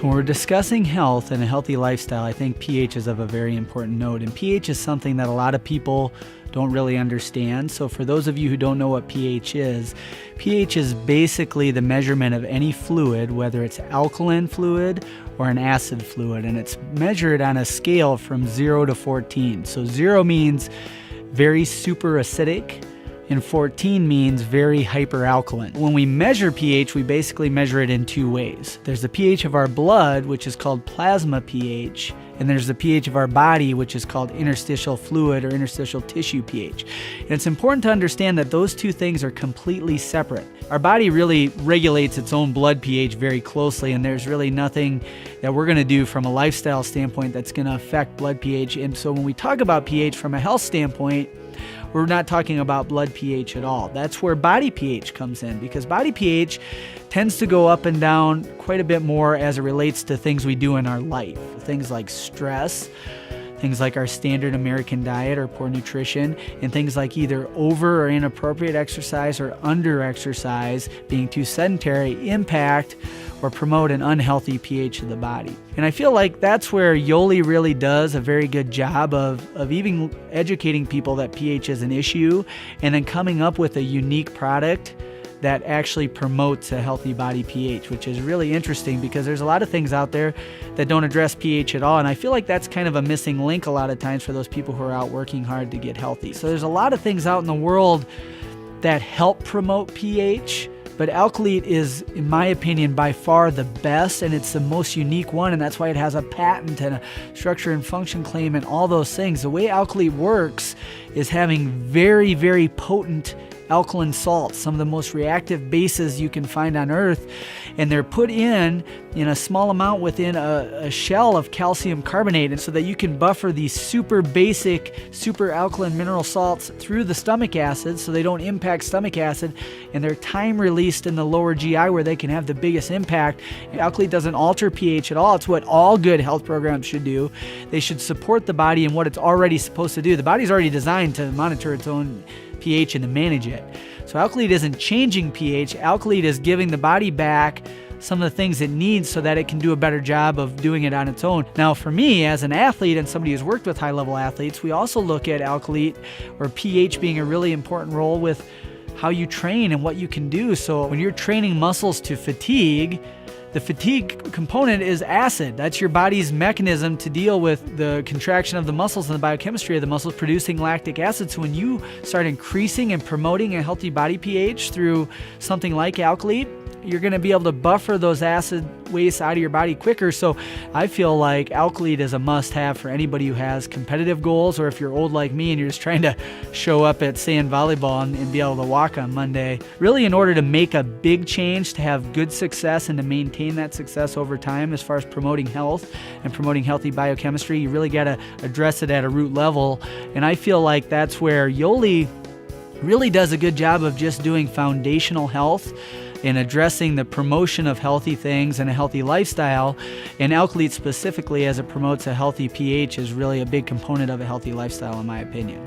So when we're discussing health and a healthy lifestyle, I think pH is of a very important note. And pH is something that a lot of people don't really understand. So for those of you who don't know what pH is basically the measurement of any fluid, whether it's alkaline fluid or an acid fluid. And it's measured on a scale from 0 to 14. So 0 means very super acidic, and 14 means very hyperalkaline. When we measure pH, we basically measure it in two ways. There's the pH of our blood, which is called plasma pH, and there's the pH of our body, which is called interstitial fluid or interstitial tissue pH. And it's important to understand that those two things are completely separate. Our body really regulates its own blood pH very closely, and there's really nothing that we're going to do from a lifestyle standpoint that's going to affect blood pH. And so when we talk about pH from a health standpoint, we're not talking about blood pH at all. That's where body pH comes in, because body pH tends to go up and down quite a bit more as it relates to things we do in our life. Things like stress, things like our standard American diet or poor nutrition, and things like either over or inappropriate exercise or under exercise, being too sedentary, impact or promote an unhealthy pH of the body. And I feel like that's where Yoli really does a very good job of even educating people that pH is an issue, and then coming up with a unique product that actually promotes a healthy body pH, which is really interesting because there's a lot of things out there that don't address pH at all. And I feel like that's kind of a missing link a lot of times for those people who are out working hard to get healthy. So there's a lot of things out in the world that help promote pH, but Alkalete is, in my opinion, by far the best, and it's the most unique one, and that's why it has a patent and a structure and function claim and all those things. The way Alkalete works is having very, very potent alkaline salts, some of the most reactive bases you can find on Earth, and they're put in a small amount within a shell of calcium carbonate, and so that you can buffer these super basic, super alkaline mineral salts through the stomach acid so they don't impact stomach acid, and they're time released in the lower GI where they can have the biggest impact. Alkalete doesn't alter pH at all. It's what all good health programs should do. They should support the body in what it's already supposed to do. The body's already designed to monitor its own pH and to manage it. So Alkalete isn't changing pH. Alkalete is giving the body back some of the things it needs so that it can do a better job of doing it on its own. Now, for me, as an athlete and somebody who's worked with high-level athletes, we also look at Alkalete or pH being a really important role with how you train and what you can do. So when you're training muscles to fatigue, the fatigue component is acid. That's your body's mechanism to deal with the contraction of the muscles and the biochemistry of the muscles producing lactic acid. So when you start increasing and promoting a healthy body pH through something like Alkalete, you're going to be able to buffer those acid wastes out of your body quicker. So I feel like Alkalete is a must-have for anybody who has competitive goals, or if you're old like me and you're just trying to show up at sand volleyball and be able to walk on Monday. Really, in order to make a big change, to have good success and to maintain that success over time as far as promoting health and promoting healthy biochemistry, you really got to address it at a root level. And I feel like that's where Yoli really does a good job of just doing foundational health in addressing the promotion of healthy things and a healthy lifestyle. And Alkalete specifically, as it promotes a healthy pH, is really a big component of a healthy lifestyle, in my opinion.